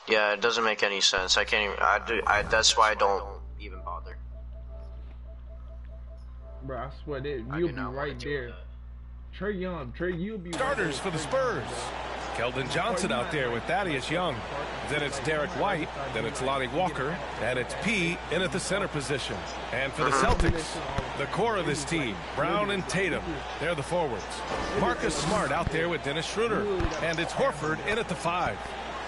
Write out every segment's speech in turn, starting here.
Yeah, it doesn't make any sense. I can't even. That's why I don't even bother. Bro, I swear that you'll be right there. Trae Young, you'll be starters right for the Spurs. Keldon Johnson out there with Thaddeus Young. Then it's Derek White. Then it's Lonnie Walker. And it's P in at the center position. And for the Celtics, the core of this team, Brown and Tatum. They're the forwards. Marcus Smart out there with Dennis Schroeder. And it's Horford in at the 5.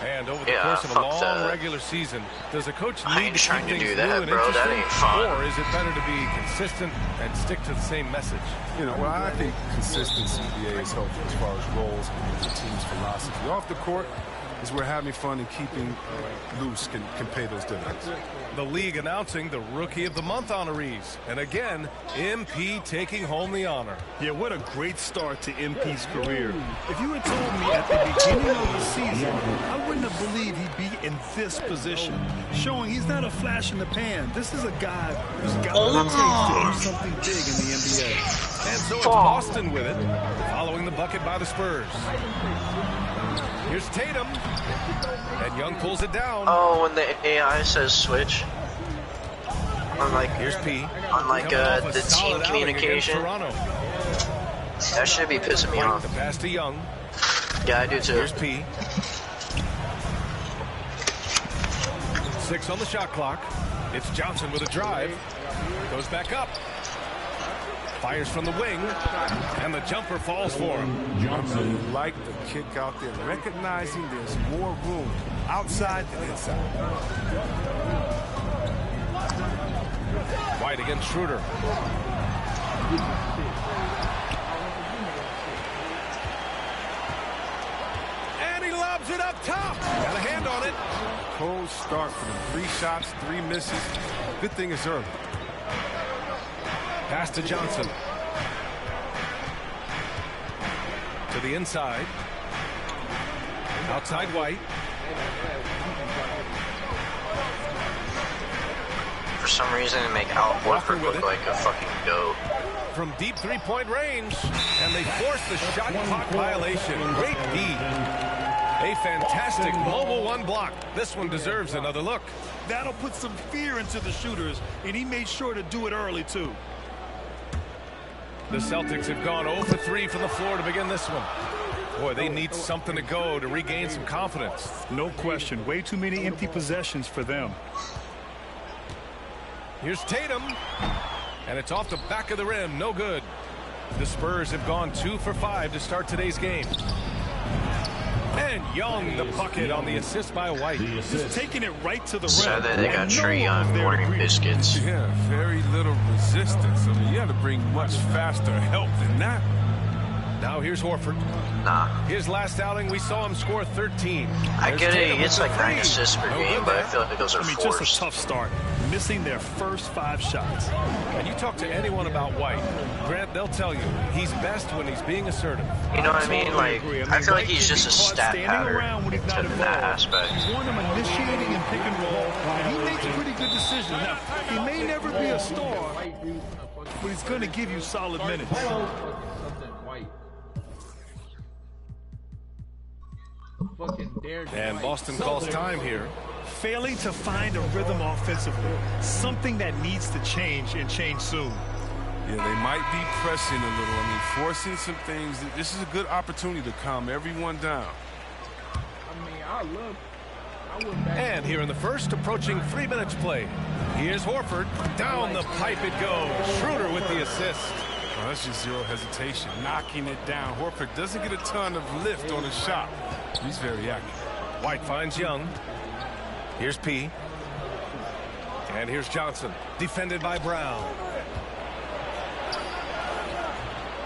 And over the course of a long regular season, does a coach need to keep things new and interesting, or is it better to be consistent and stick to the same message? You know, well, I think consistency in the NBA is helpful as far as roles and the team's philosophy. Off the court is where having fun and keeping loose can pay those dividends. The league announcing the Rookie of the Month honorees. And again, MP taking home the honor. Yeah, what a great start to MP's career. If you had told me at the beginning of the season, I wouldn't have believed he'd be in this position, showing he's not a flash in the pan. This is a guy who's got what it takes to do something big in the NBA. And so it's Boston with it, following the bucket by the Spurs. Here's Tatum, and Young pulls it down. Oh, when the AI says switch. Unlike here's P. Unlike the team communication. That should be pissing me off. The pass to Young. Yeah, I do too. Here's P. 6 on the shot clock. It's Johnson with a drive. Goes back up. Fires from the wing, and the jumper falls for him. Johnson like the kick out there, recognizing there's more room outside than inside. White against Schroeder. And he lobs it up top. Got a hand on it. Cold start for them. 3 shots, 3 misses. Good thing it's early. Pass to Johnson. To the inside. Outside White. For some reason, they make Al Horford look like a fucking goat. From deep 3-point range. And they force the shot clock violation. Great D. A fantastic mobile 1 block. This one deserves another look. That'll put some fear into the shooters, and he made sure to do it early, too. The Celtics have gone 0 for 3 from the floor to begin this one. Boy, they need something to go to regain some confidence. No question. Way too many empty possessions for them. Here's Tatum. And it's off the back of the rim. No good. The Spurs have gone 2 for 5 to start today's game. And Young, the bucket on the assist by White. Just taking it right to the rim. So they got Trae Young ordering biscuits. Yeah, very little resistance. I mean, you had to bring much faster help than that. Now here's Horford. Nah. His last outing, we saw him score 13. I get it, he gets like 9 assists per game, but I feel like those are forced. Just a tough start. Missing their first 5 shots. And you talk to anyone about White, Grant, they'll tell you he's best when he's being assertive. You know what I mean? Like, I feel like he's just a stat pattern in that aspect. You want him initiating and pick and roll, and he makes pretty good decisions. Now, he may never be a star, but he's going to give you solid minutes. And Boston calls time here. Failing to find a rhythm offensively, something that needs to change and change soon. Yeah, they might be pressing a little. I mean, forcing some things. This is a good opportunity to calm everyone down. And here in the first, approaching 3 minutes play. Here's Horford. Down the pipe it goes. Schroeder with the assist. Oh, that's just zero hesitation, knocking it down. Horford doesn't get a ton of lift on his shot. He's very active. White finds Young. Here's P. And here's Johnson, defended by Brown.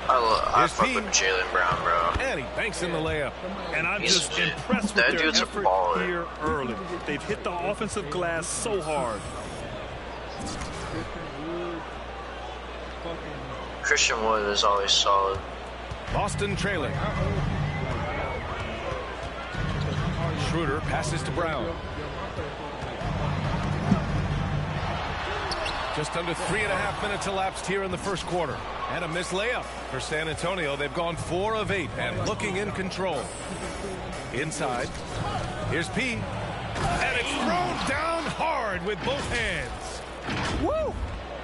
I fuck with Jaylen Brown, bro. And he banks in the layup. And I'm just impressed with their effort here early. They've hit the offensive glass so hard. Christian Wood is always solid. Boston trailing. Schroeder passes to Brown. Just under 3.5 minutes elapsed here in the first quarter. And a missed layup for San Antonio. They've gone 4 of 8 and looking in control. Inside. Here's P. And it's thrown down hard with both hands. Woo!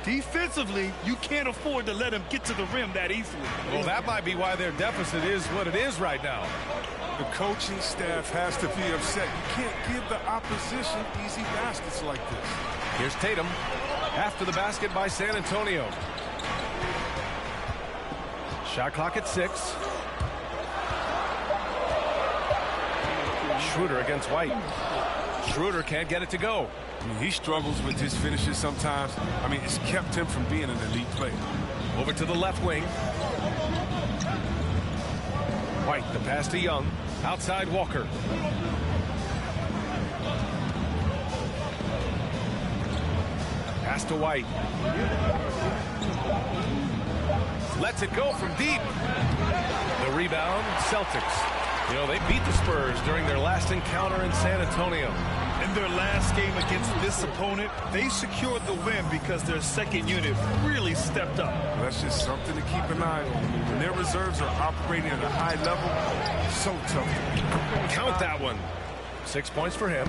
Defensively, you can't afford to let him get to the rim that easily. Well, that might be why their deficit is what it is right now. The coaching staff has to be upset. You can't give the opposition easy baskets like this. Here's Tatum. After the basket by San Antonio. Shot clock at 6. Schroeder against White. Schroeder can't get it to go. I mean, he struggles with his finishes sometimes. I mean, it's kept him from being an elite player. Over to the left wing. White, the pass to Young. Outside Walker. Pass to White. Lets it go from deep. The rebound, Celtics. You know, they beat the Spurs during their last encounter in San Antonio. In their last game against this opponent, they secured the win because their second unit really stepped up. Well, that's just something to keep an eye on. I mean, when their reserves are operating at a high level, it's so tough to beat. Count that one. 6 points for him.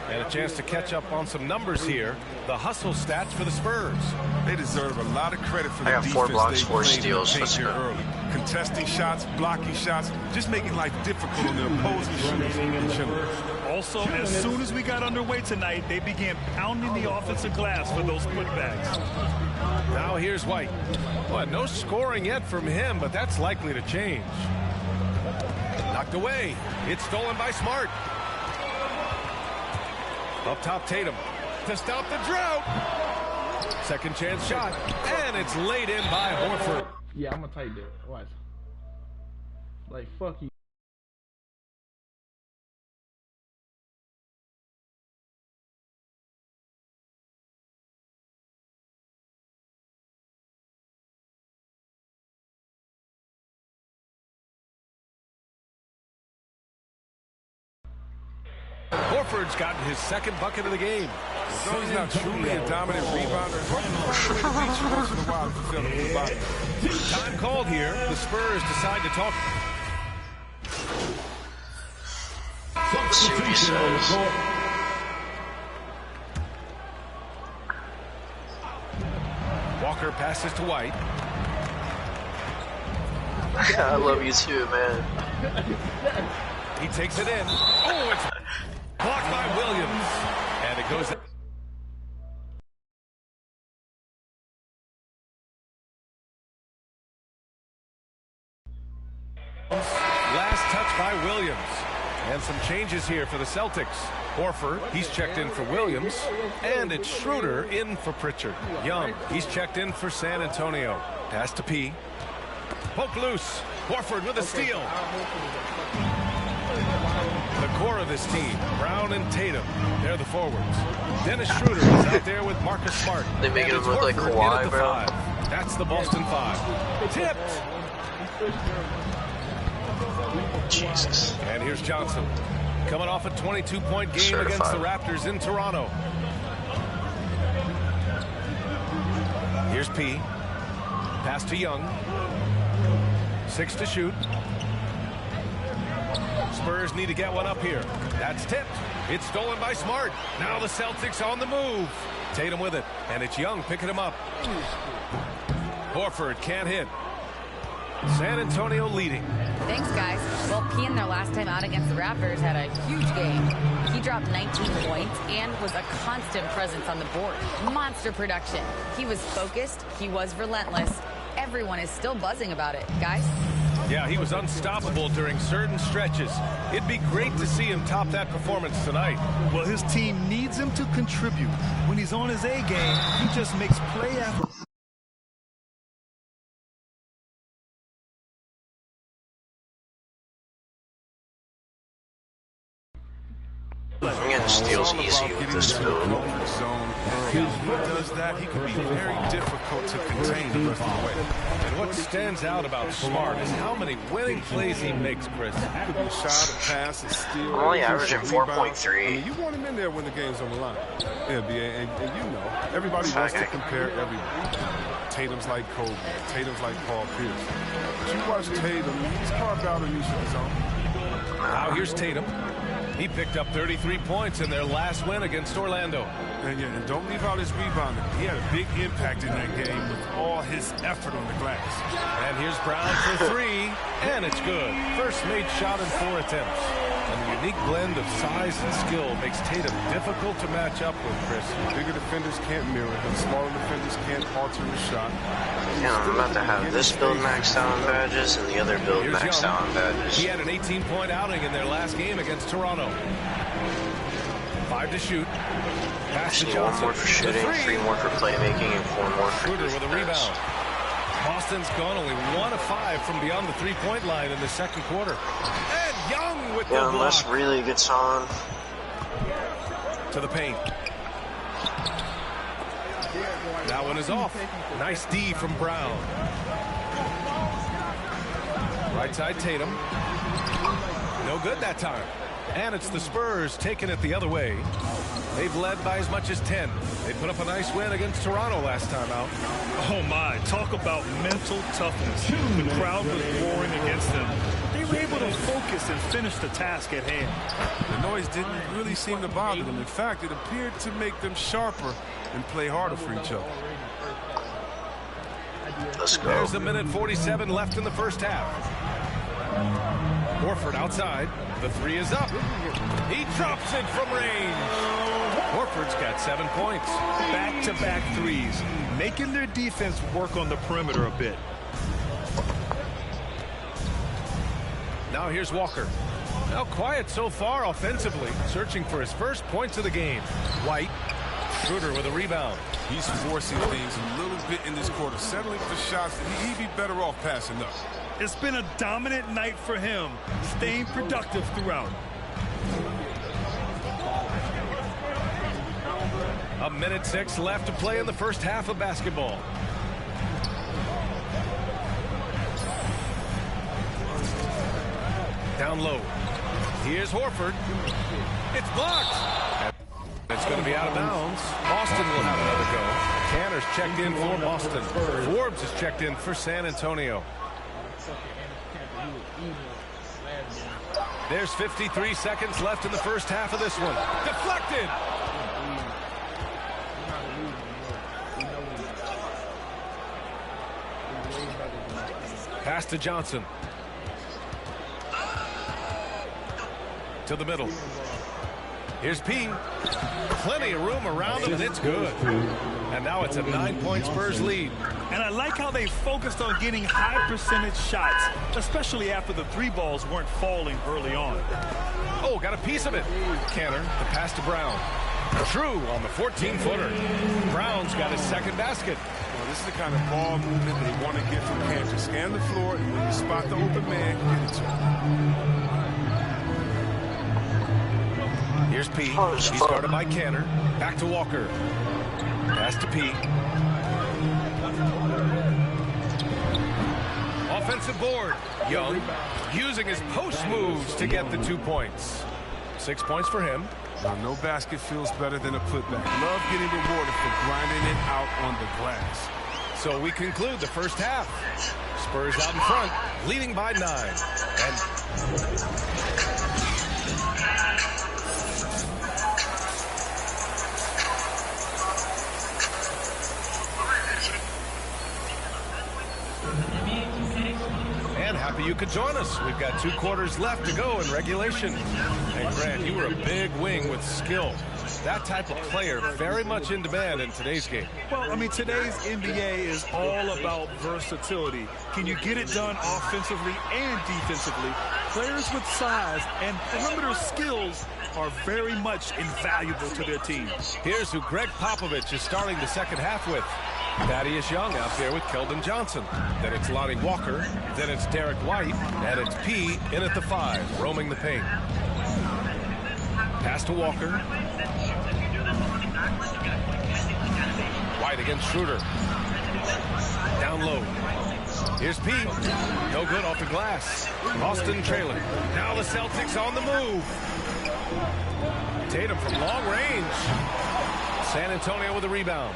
And a chance to catch up on some numbers here. The hustle stats for the Spurs. They deserve a lot of credit for the I got 4 defense blocks, they 4 played steals. in the paint here early. Contesting shots, blocking shots, just making life difficult on the opposing shooters in general. Also, as soon as we got underway tonight, they began pounding the offensive glass for those putbacks. Now here's White. Well, no scoring yet from him, but that's likely to change. Knocked away. It's stolen by Smart. Up top, Tatum to stop the drought. Second chance shot, and it's laid in by Horford. Yeah, I'm gonna type that. Watch. Like, fuck you. Horford's gotten his second bucket of the game. Though he's not truly a dominant rebounder, once in a while to fill the body. Time called here. The Spurs decide to talk. Let's see what he says. Walker passes to White. I love you too, man. He takes it in. Oh, it's blocked by Williams. And it goes... Last touch by Williams. And some changes here for the Celtics. Horford, he's checked in for Williams. And it's Schroeder in for Pritchard. Young, he's checked in for San Antonio. Pass to P. Poke loose. Horford with a steal. The core of this team, Brown and Tatum, they're the forwards. Dennis Schroeder is out there with Marcus Smart. They make it look like Kawhi, bro. 5. That's the Boston 5. Tipped. Jesus. And here's Johnson, coming off a 22-point game against the Raptors in Toronto. Here's P. Pass to Young. 6 to shoot. Spurs need to get one up here. That's tipped. It's stolen by Smart. Now the Celtics on the move. Tatum with it, and it's Young picking him up. Horford can't hit. San Antonio leading. Thanks, guys. Well, P in their last time out against the Raptors had a huge game. He dropped 19 points and was a constant presence on the board. Monster production. He was focused. He was relentless. Everyone is still buzzing about it. Guys? Yeah, he was unstoppable during certain stretches. It'd be great to see him top that performance tonight. Well, his team needs him to contribute. When he's on his A game, he just makes play after I'm getting steals easy with this build. If he does that, he can be very difficult to contain the rest of the way. And what stands out about Smart is how many winning plays he makes, Chris. Could be a shot, a pass, a steal. I'm only averaging 4.3. I mean, you want him in there when the game's on the line. Yeah, BA, and you know, everybody wants to compare everybody. Tatum's like Kobe. Tatum's like Paul Pierce. But you watch Tatum, he's carved out a niche of his own. Now here's Tatum. He picked up 33 points in their last win against Orlando. And don't leave out his rebounding. He had a big impact in that game with all his effort on the glass. And here's Brown for three, and it's good. First made shot in 4 attempts. And the unique blend of size and skill makes Tatum difficult to match up with, Chris. Bigger defenders can't mirror him. Smaller defenders can't alter his shot. Yeah, I'm about to have this build maxed out on badges and the other build Here's maxed Young. out on badges. He had an 18-point outing in their last game against Toronto. 5 to shoot. Pass to Actually, 1 Johnson. more for shooting, 3 more for playmaking, and 4 more for Schroeder with a defense. rebound. Boston's gone only 1 of 5 from beyond the 3-point line in the second quarter. And Young with the block. Unless really gets on. To the paint. That one is off. Nice D from Brown. Right side Tatum. No good that time. And it's the Spurs taking it the other way. They've led by as much as 10. They put up a nice win against Toronto last time out. Oh my, talk about mental toughness. The crowd was roaring against them. They were able to focus and finish the task at hand. The noise didn't really seem to bother them. In fact, it appeared to make them sharper and play harder for each other. Let's go. There's a minute 47 left in the first half. Horford outside. The 3 is up. He drops it from range. Horford's got 7 points. Back-to-back threes, making their defense work on the perimeter a bit. Now here's Walker. Now quiet so far offensively, searching for his first points of the game. White. Schroeder with a rebound. He's forcing things a little bit in this quarter, settling for shots that he'd be better off passing up. It's been a dominant night for him, staying productive throughout. A minute 6 left to play in the first half of basketball. Down low. Here's Horford. It's blocked. It's going to be out of bounds. Boston will have another go. Canner's checked in for Boston. Forbes is checked in for San Antonio. There's 53 seconds left in the first half of this one. Deflected. Pass to Johnson. To the middle. Here's P. Plenty of room around him, and it's good. And now it's a 9-point Spurs lead. And I like how they focused on getting high percentage shots, especially after the 3 balls weren't falling early on. Oh, got a piece of it. Canner, the pass to Brown. True on the 14-footer. Brown's got his second basket. Well, this is the kind of ball movement they want to get from Cantor. Scan the floor, and when you spot the open man, get it to him. Here's P. He's guarded by Canner. Back to Walker. Pass to P. Offensive board. Young using his post moves to get the 2 points. 6 points for him. Well, no basket feels better than a putback. Love getting rewarded for grinding it out on the glass. So we conclude the first half. Spurs out in front, leading by 9. And happy you could join us. We've got 2 quarters left to go in regulation. And Grant, you were a big wing with skill. That type of player very much in demand in today's game. Well, I mean, today's NBA is all about versatility. Can you get it done offensively and defensively? Players with size and perimeter skills are very much invaluable to their teams. Here's who Greg Popovich is starting the second half with. Thaddeus Young out there with Keldon Johnson. Then it's Lonnie Walker. Then it's Derek White. And it's P in at the 5, roaming the paint. Pass to Walker. White against Schroeder. Down low. Here's P. No good off the glass. Boston trailing. Now the Celtics on the move. Tatum from long range. San Antonio with a rebound.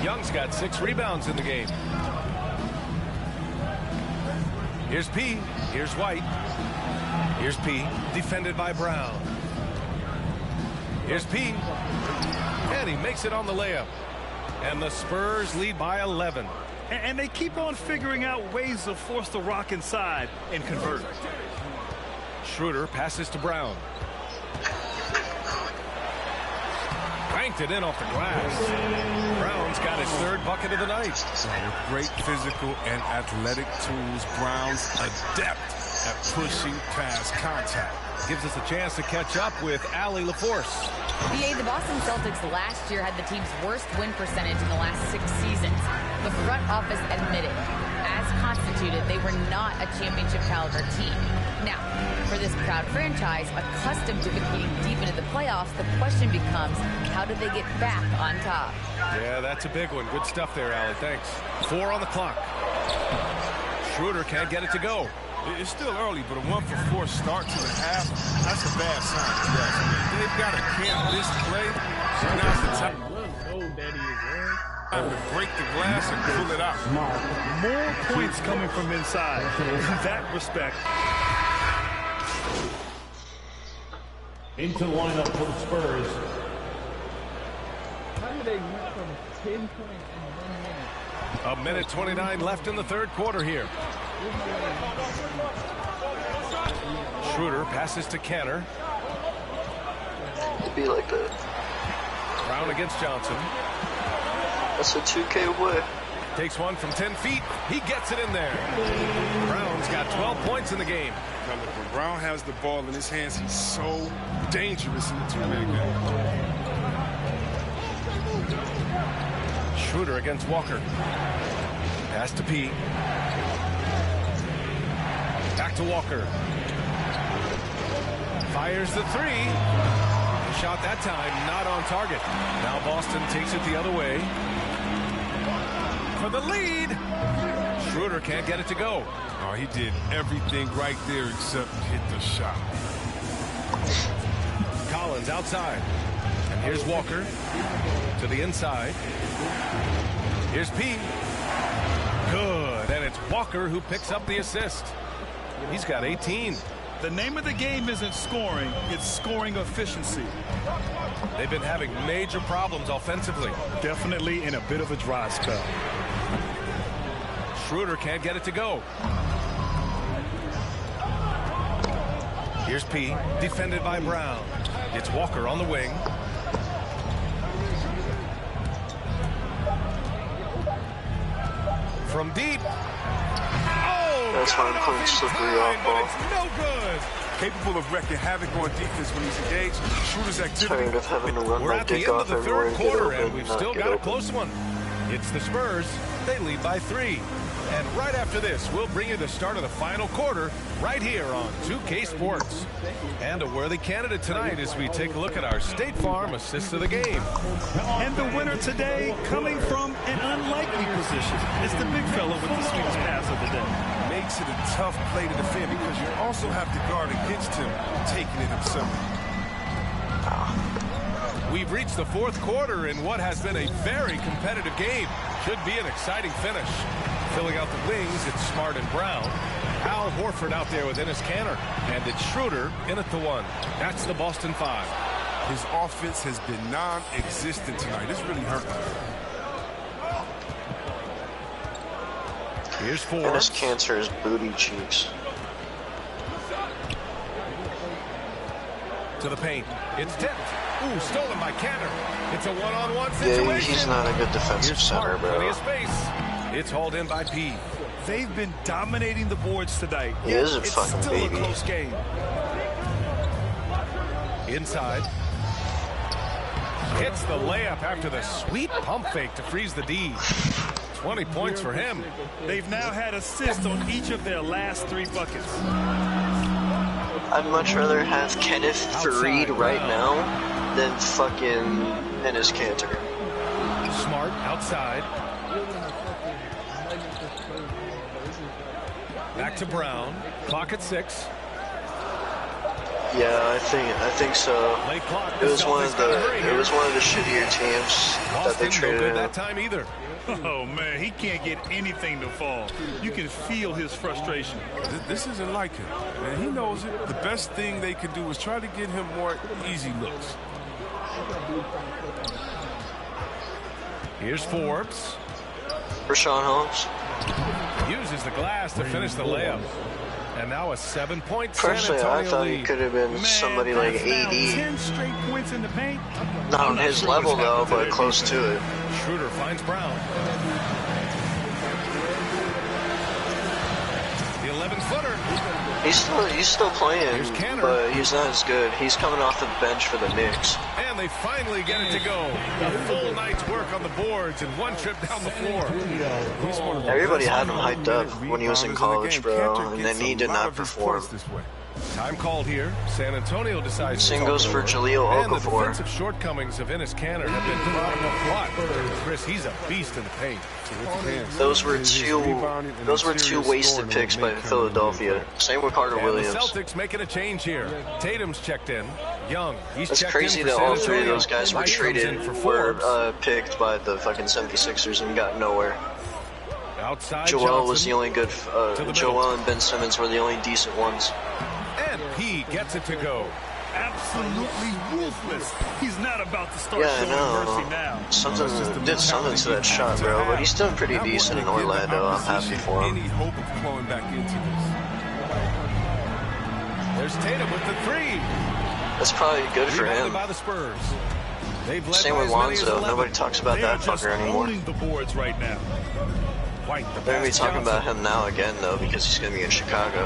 Young's got 6 rebounds in the game. Here's P. Here's White. Here's P. Defended by Brown. Here's P. And he makes it on the layup. And the Spurs lead by 11. And they keep on figuring out ways to force the rock inside and convert. Schroeder passes to Brown. Banked it in off the glass. Brown's got his third bucket of the night. With great physical and athletic tools, Brown's adept at pushing past contact. Gives us a chance to catch up with Allie LaForce. The Boston Celtics last year had the team's worst win percentage in the last 6 seasons. The front office admitted, as constituted, they were not a championship caliber team. Now, for this proud franchise, accustomed to competing deep into the playoffs, the question becomes, how do they get back on top? Yeah, that's a big one. Good stuff there, Allie. Thanks. 4 on the clock. Schroeder can't get it to go. It's still early, but a 1-for-4 start to the half, that's a bad sign. Yes. They've got to camp this play. So now's the time to break the glass and pull it out. More points coming from inside. In that respect. Into the lineup for the Spurs. How did they went from 10 points in 1 minute? A minute 29 left in the third quarter here. Schroeder passes to Canner. It'd be like that. Brown against Johnson. That's a 2K away. Takes one from 10 feet. He gets it in there. Brown's got 12 points in the game. Now look, when Brown has the ball in his hands, he's so dangerous in the two-minute game. Schroeder against Walker. Pass to P. Back to Walker. Fires the three. Shot that time, not on target. Now Boston takes it the other way. For the lead. Schroeder can't get it to go. Oh, he did everything right there except hit the shot. Collins outside. And here's Walker to the inside. Here's P. Good. And it's Walker who picks up the assist. He's got 18. The name of the game isn't scoring, it's scoring efficiency. They've been having major problems offensively. Definitely in a bit of a dry spell. Schroeder can't get it to go. Here's P, defended by Brown. It's Walker on the wing. From deep. That's why I'm calling slippery off ball. It's no good. Capable of wrecking havoc on defense when he's engaged. Schroeder's activity. Tired of having to run We're my at the dick end of off the everywhere third and get quarter, open and we've and not still get got a open. close one. It's the Spurs. They lead by 3. And right after this, we'll bring you the start of the final quarter right here on 2K Sports. And a worthy candidate tonight as we take a look at our State Farm assist of the game. And the winner today coming from an unlikely position. It's the big fella with the sweetest pass of the day. Makes it a tough play to defend because you also have to guard against him taking it himself. We've reached the fourth quarter in what has been a very competitive game. Should be an exciting finish. Filling out the wings, it's Smart and Brown. Al Horford out there with Enes Kanter. And it's Schroeder in at the 1. That's the Boston 5. His offense has been non-existent tonight. It's really hurting him. Here's 4. Enes Kanter's booty cheeks. To the paint. It's tipped. Ooh, stolen by Kanter. It's a one-on-one Yeah, situation. he's not a good defensive Here's center, Smart, plenty bro. of space. It's hauled in by P. They've been dominating the boards tonight. He is a It's fucking still baby. a close game. Inside. Hits the layup after the sweet pump fake to freeze the D. 20 points for him. They've now had assists on each of their last 3 buckets. I'd much rather have Kenneth Faried right now than fucking Enes Kanter. Smart outside. Back to Brown. Clock at 6. Yeah, I think so. Late clock. It was one of the It was one of the shittier teams that they no traded good him. that time either. Oh, man, he can't get anything to fall. You can feel his frustration. This isn't like him, and he knows it. The best thing they can do is try to get him more easy looks. Here's Forbes. Rashawn Holmes. Uses the glass to finish the layup. And now a 7-point San Personally, Antonio I thought lead. he could have been somebody like AD. 10 straight points in the paint. Not on his level though, but close to it. Schroeder finds Brown. The 11-footer. He's still playing, Here's Canner. but he's not as good. He's coming off the bench for the Knicks. And they finally get it to go. A full night's work on the boards and one trip down the floor. Everybody had him hyped up when he was in college, bro, and then he did not perform. Time called here. San Antonio decides Same to goes for Jahlil And the Okafor. defensive shortcomings of Enes Kanter have been brought up a lot. Chris, he's a beast in the paint. Those were two wasted picks by Philadelphia. Same with Carter And Williams. the Celtics making a change here. Tatum's checked in. Young, he's It's checked crazy in for that San all three of Antonio. those guys were White comes in traded, for Forbes. picked by the fucking 76ers and got nowhere. Outside Joel was Johnson. the only good, the middle. Joel and Ben Simmons were the only decent ones. And he gets it to go. Absolutely ruthless. He's not about to start Yeah, I showing mercy know. now. Something did something to that shot, bro, but he's still pretty decent in Orlando. I'm happy for him. Any hope of flowing back into this? There's Tatum with the three. That's probably good for Rebounded him. by the Spurs. They've led Same by with as many as Lonzo. 11. Nobody talks about They that are just fucker anymore. owning the boards right now. White, the They're gonna be pass to talking about Johnson. him now again, though, because he's gonna be in Chicago.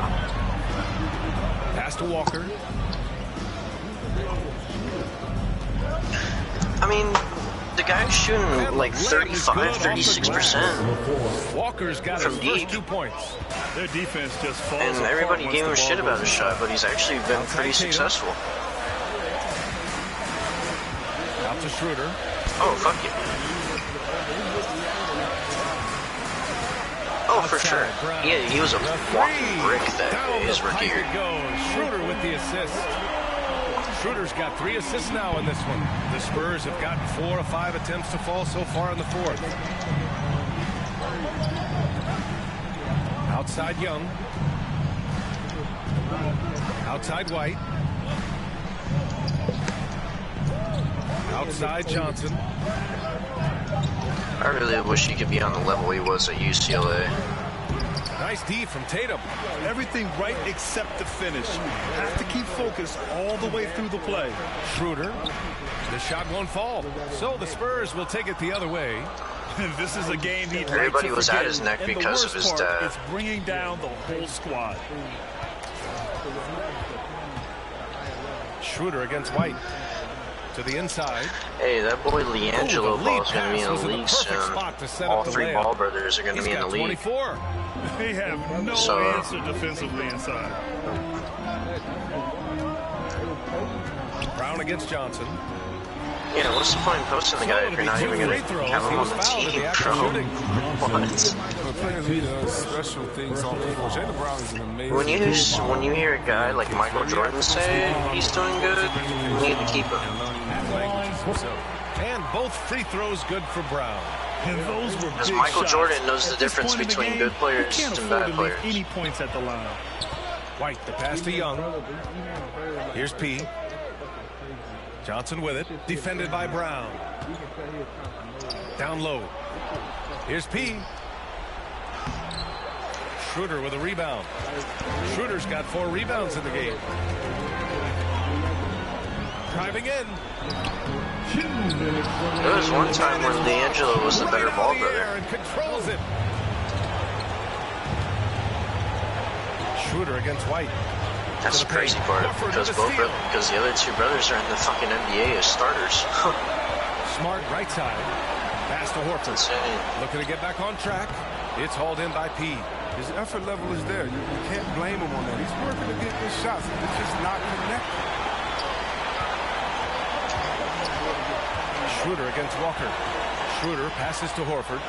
Pass to Walker. I mean, the guy's shooting like 35, 36%. Walker's got From his deep. first 2 points. Their defense just falls And apart everybody once gave the him ball shit about goes his shot, but he's actually been pretty successful. Out to Schroeder. Oh, fuck you. Oh, for sure. Yeah, he was a walking brick that his rookie year. It goes. Schroeder with the assist. Schroeder's got 3 assists now in this one. The Spurs have gotten 4 of 5 attempts to fall so far in the fourth. Outside Young. Outside White. Outside Johnson. I really wish he could be on the level he was at UCLA. Nice D from Tatum. Everything right except the finish. Have to keep focused all the way through the play. Schroeder. The shot won't fall. So the Spurs will take it the other way. This is a game he'd like Everybody to was forget. at his neck And the because of worst his part dad. is bringing down the whole squad. Schroeder against White. To the inside. Hey, that boy Leangelo the lead Ball's going to be in pass was the in the league perfect soon. spot to set All up the 3 layup. Ball brothers are going to He's be in the got league. 24. They have no So- answer defensively inside. Brown against Johnson. Yeah, what's the point in posting the guy if you're not even going to have him on the team, bro? What? Apparently, he does special things off the floor. Jaylen Brown is an amazing. When you hear a guy like Michael Jordan say he's doing good, you need to keep him. And both free throws good for Brown. And those were Because big Michael shots. Jordan knows the At this difference point in the between game, good players you can't and afford bad to players. leave any points at the line. White, the pass to Young. Here's P. Johnson with it. Defended by Brown. Down low. Here's P. Schroeder with a rebound. Schroeder's got 4 rebounds in the game. Driving in. There was one time when Leangelo was the better Right ball out of the air brother. and controls it. Schroeder against White. That's the crazy part, because the other 2 brothers are in the fucking NBA as starters. Smart right side. Pass to Horford. Insane. Looking to get back on track. It's hauled in by P. His effort level is there. You can't blame him on that. He's working to get good shots. It's just not connected. Schroeder against Walker. Schroeder passes to Horford.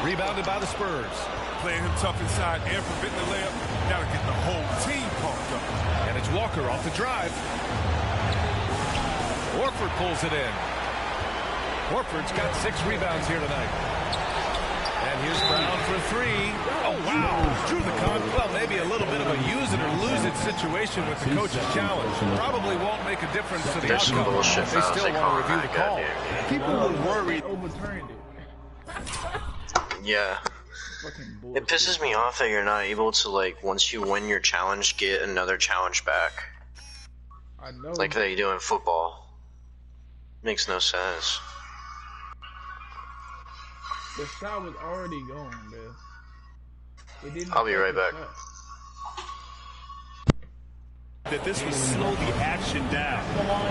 Rebounded by the Spurs. Playing him tough inside and preventing the layup. Gotta get the whole team pumped up. And it's Walker off the drive. Horford pulls it in. Horford's got 6 rebounds here tonight. And here's Brown for three. Oh, wow. Drew the well, maybe a little bit of a use it or lose it situation with the coach's challenge. Probably won't make a difference to the There's some outcome. bullshit They fouls still they want call to review in the that call. goddamn People were worried. Overturned it. Yeah. Fucking bullshit. It pisses me off that you're not able to, like, once you win your challenge, get another challenge back. I know. Like they do in football. Makes no sense. The shot was already going, man. It didn't. I'll be right back. That this would slow the action down.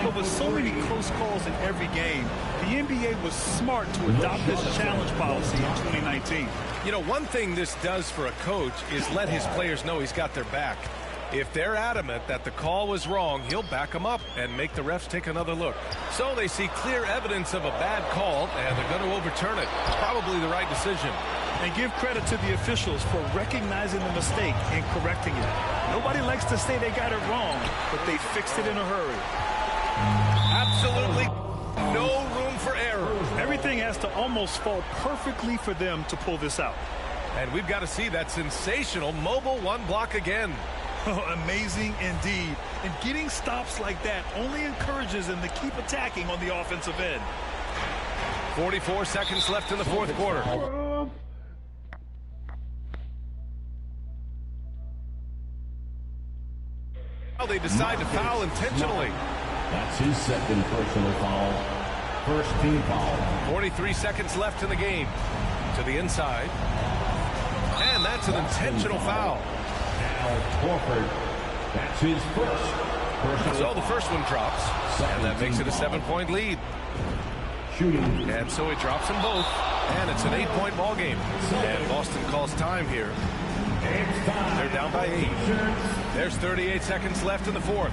But with so many close calls in every game, the NBA was smart to adopt this challenge policy in 2019. You know, one thing this does for a coach is let his players know he's got their back. If they're adamant that the call was wrong, he'll back them up and make the refs take another look. So they see clear evidence of a bad call, and they're going to overturn it. Probably the right decision. And give credit to the officials for recognizing the mistake and correcting it. Nobody likes to say they got it wrong, but they fixed it in a hurry. Absolutely no room for error. Everything has to almost fall perfectly for them to pull this out. And we've got to see that sensational mobile one block again. Oh, amazing indeed. And getting stops like that only encourages them to keep attacking on the offensive end. 44 seconds left in the fourth quarter. Now they decide to foul intentionally. That's his second personal foul. First team foul. 43 seconds left in the game. To the inside. And that's an intentional foul. Horford, that's his first. So the first one drops, and that makes it a 7-point lead. Shooting. And so he drops them both, and it's an 8-point ball game. And Boston calls time here. They're down by 8. There's 38 seconds left in the fourth.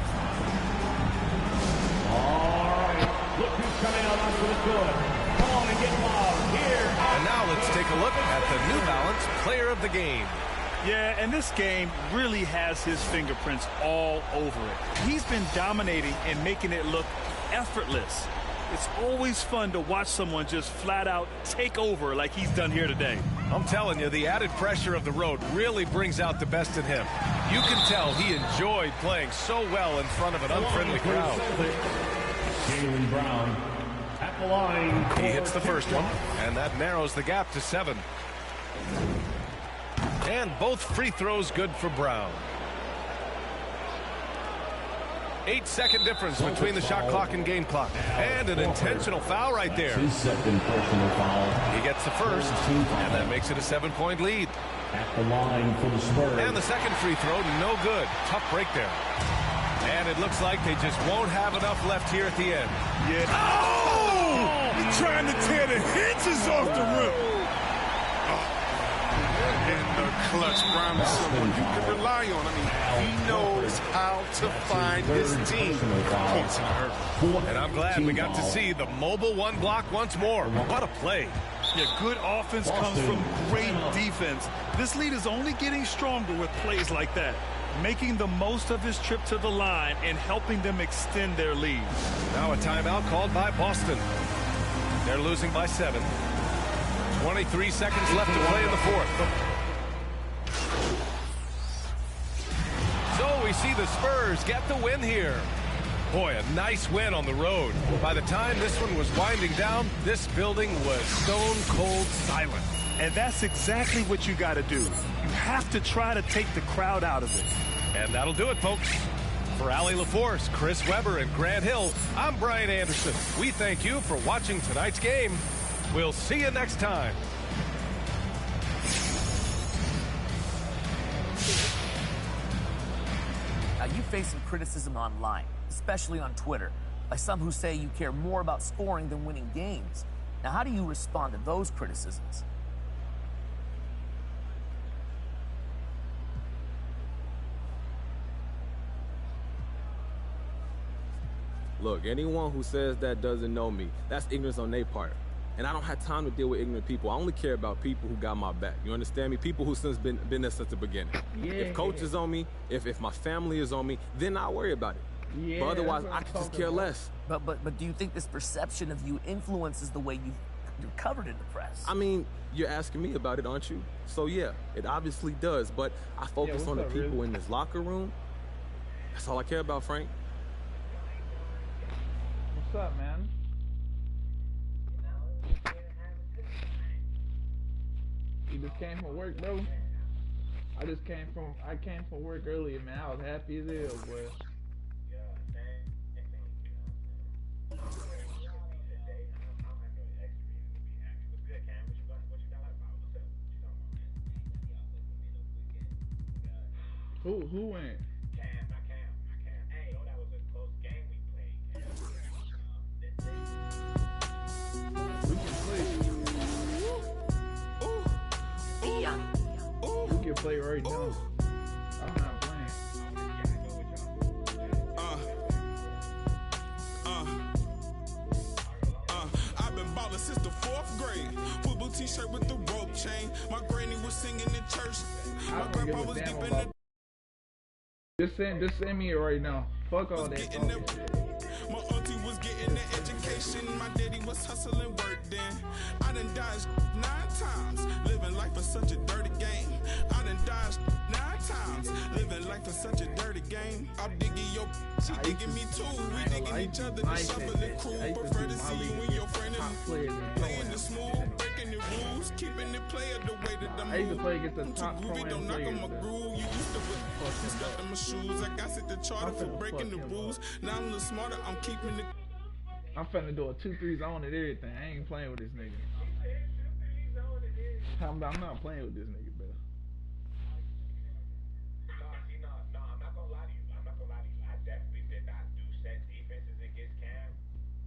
All right, look who's coming out onto the court. Come on and get loud here. And now let's take a look at the New Balance Player of the Game. Yeah, and this game really has his fingerprints all over it. He's been dominating and making it look effortless. It's always fun to watch someone just flat out take over like he's done here today. I'm telling you, the added pressure of the road really brings out the best in him. You can tell he enjoyed playing so well in front of an unfriendly crowd. Jaylen Brown at the line. He hits the first one, and that narrows the gap to 7. And both free throws good for Brown. 8-second difference between the shot clock and game clock. And an intentional foul right there. His second personal foul. He gets the first, and that makes it a 7-point lead. At the line for the Spurs. And the second free throw, no good. Tough break there. And it looks like they just won't have enough left here at the end. Yeah. Oh! Trying to tear the hinges off the rim. In the clutch, Brown is someone you can rely on. I mean, he knows how to find his team points in a hurry. And I'm glad we got to see the mobile one block once more. What a play. Yeah, good offense comes from great defense. This lead is only getting stronger with plays like that. Making the most of his trip to the line and helping them extend their lead. Now a timeout called by Boston. They're losing by 7. 23 seconds left to play in the fourth. So we see the Spurs get the win here. Boy, a nice win on the road. By the time this one was winding down, this building was stone cold silent. And that's exactly what you got to do. You have to try to take the crowd out of it. And that'll do it, folks. For Allie LaForce, Chris Webber, and Grant Hill, I'm Brian Anderson. We thank you for watching tonight's game. We'll see you next time. Now, you face some criticism online, especially on Twitter, by some who say you care more about scoring than winning games. Now, how do you respond to those criticisms? Look, anyone who says that doesn't know me. That's ignorance on their part. And I don't have time to deal with ignorant people. I only care about people who got my back. You understand me? People who since been there since the beginning. Yeah. If coach is on me, if my family is on me, then I'll worry about it. Yeah, but otherwise, I can just care less. But do you think this perception of you influences the way you You're covered in the press. I mean, you're asking me about it, aren't you? So yeah, it obviously does, but I focus on the people in this locker room. That's all I care about, Frank. What's up, man? You just came from work, bro? I came from work earlier, man. I was happy as hell, boy. Who went? Hey, that was a close game we played. We can play right now. I'm not playing. I've been ballin' since the 4th grade. Football t-shirt with the rope chain. My granny was singing in church. My grandpa was deep in the... Just send me it right now. Fuck all that talking shit. My auntie was getting an education. My daddy was hustling work then. I done dodged 9 times. Living life is such a dirty game. I done dodged 9 times. Living life is such a dirty game. I'm digging your... She digging me too. We digging each other. The shoveling crew. Prefer to see you and your friend playing the smooth. Breaking the rules. Keeping it player the way that I'm I used to play against the top pro don't knock on my groove. You used to whip stuff in my shoes. I got set the charter for breaking the rules. Now I'm a little smarter. I'm keeping it. I'm finna do a 2-3 zone and everything. I ain't playing with this nigga. I'm not playing with this nigga, bro. No, I'm not gonna lie to you. I definitely did not do set defenses against Cam,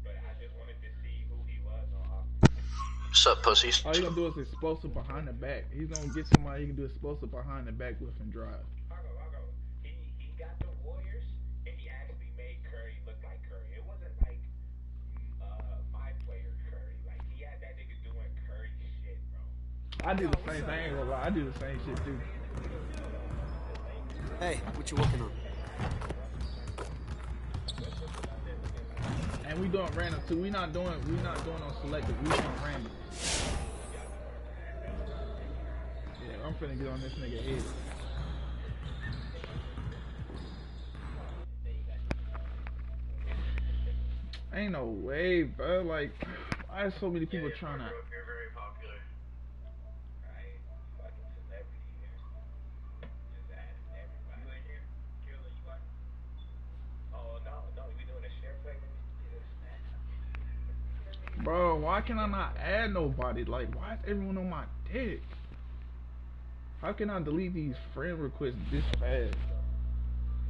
but I just wanted to see who he was on offense. What's up, pussies? All you gonna do is explosive behind the back. He's gonna get somebody he can do explosive behind the back with and drive. He got the Warriors, and he actually made Curry look like Curry. It wasn't like my player Curry. Like, he had that nigga doing Curry shit, bro. I do the same thing. I ain't gonna lie. I do the same shit too. Hey, what you working on? And we doing random too. We not doing on selective. We doing random. Yeah, I'm finna get on this nigga head. Ain't no way, bro. Like, why are so many people trying to? You're very popular. Right? Fucking celebrity here. Just adding everybody. You in here? Killer, you are? Oh, no. We doing a share play? Bro, why can I not add nobody? Like, why is everyone on my dick? How can I delete these friend requests this fast?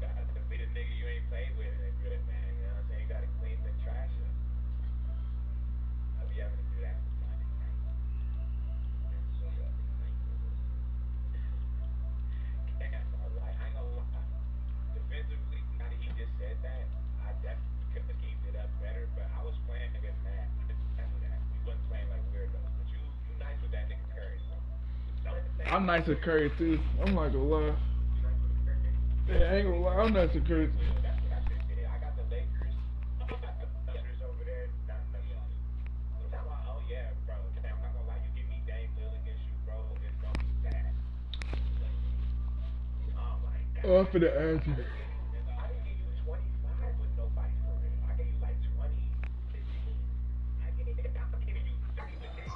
Gotta be the nigga you ain't played with and good, man. You know what I'm saying? You gotta clean the trash up. I'll be having to do that. I ain't gonna lie. Defensively, now that he just said that, I definitely could have kept it up better, but I was playing against Matt. I knew that. We wasn't playing like weirdos. But you nice with that nigga Curry. I'm nice with Curry too. I'm not gonna lie. Yeah, I ain't gonna lie. I'm nice with Curry. I got the Lakers. I got the Thunders over there. Oh yeah, bro. I'm not gonna lie. You give me Dame Lillard against you, bro. It's gonna be sad. Oh my god. Oh, I'm finna add you. I didn't give you 25 with nobody for real. I gave you like 20, 15. I'm giving you 30 with Dame.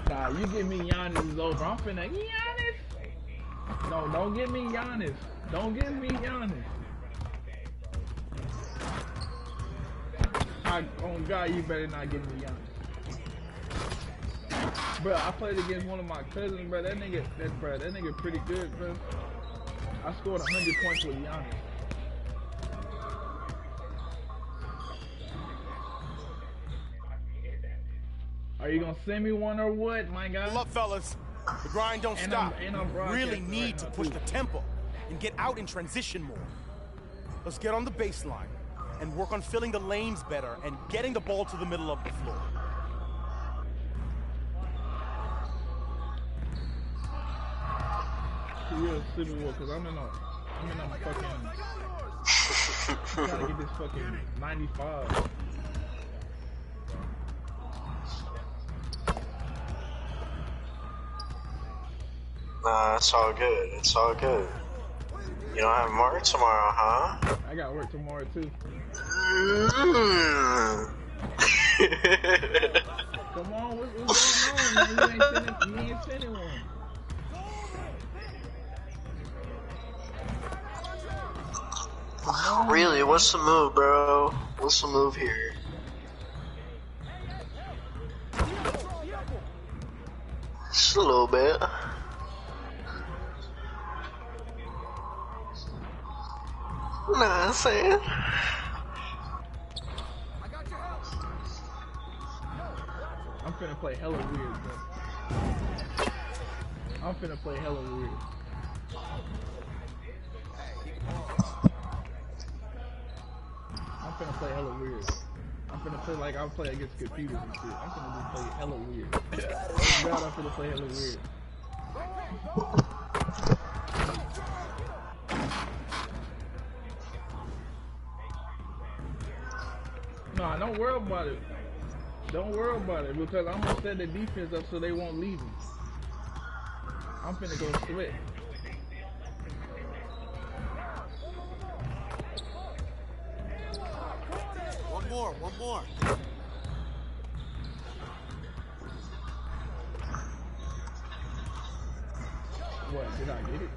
Nah, you give me Giannis is over. I'm finna Giannis. No, don't give me Giannis. Don't give me Giannis. Oh God, you better not give me Giannis. Bro, I played against one of my cousins, bro. That nigga pretty good, bro. I scored 100 points with Giannis. Are you gonna send me one or what, my guy? Look, fellas, the grind don't stop. We really need to push the tempo and get out in transition more. Let's get on the baseline and work on filling the lanes better and getting the ball to the middle of the floor. Mycareer Civil War because I'm in a fucking trying to get this fucking 95. Nah, it's all good. It's all good. You don't have work tomorrow, huh? I got work tomorrow too. Come on, what's going on, man? You ain't sending one. Really? What's the move, bro? What's the move here? Just a little bit. Nah, I'm saying. I'm finna play hella weird, bro. I'm finna play hella weird. I'm finna play hella weird. I'm finna play like I'll play against computers and shit. I'm finna just play hella weird. Oh God, I'm finna play hella weird. Nah, don't worry about it. Don't worry about it because I'm gonna set the defense up so they won't leave me. I'm finna go split. One more. What, did I get it?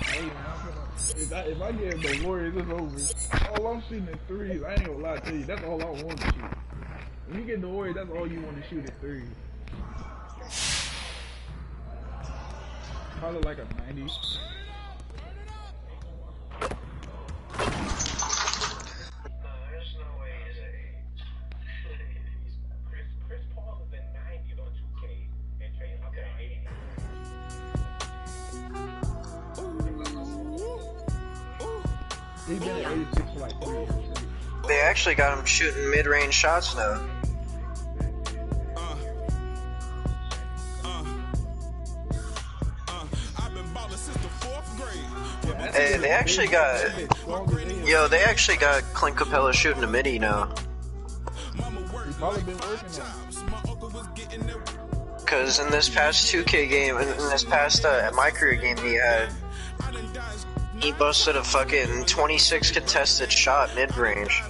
Hey man, if I get the Warriors, it's over. All I'm shooting is threes. I ain't gonna lie to you. That's all I want to shoot. When you get the Warriors, that's all you want to shoot is threes. Probably like a 90. He's been at 86 for like 3 years. They actually got him shooting mid-range shots now. Hey, they actually got... Yo, they actually got Clint Capella shooting the midi now. He's probably been working on it. Because in this past 2K game, in this past Mycareer game he busted a fucking 26 contested shot mid-range.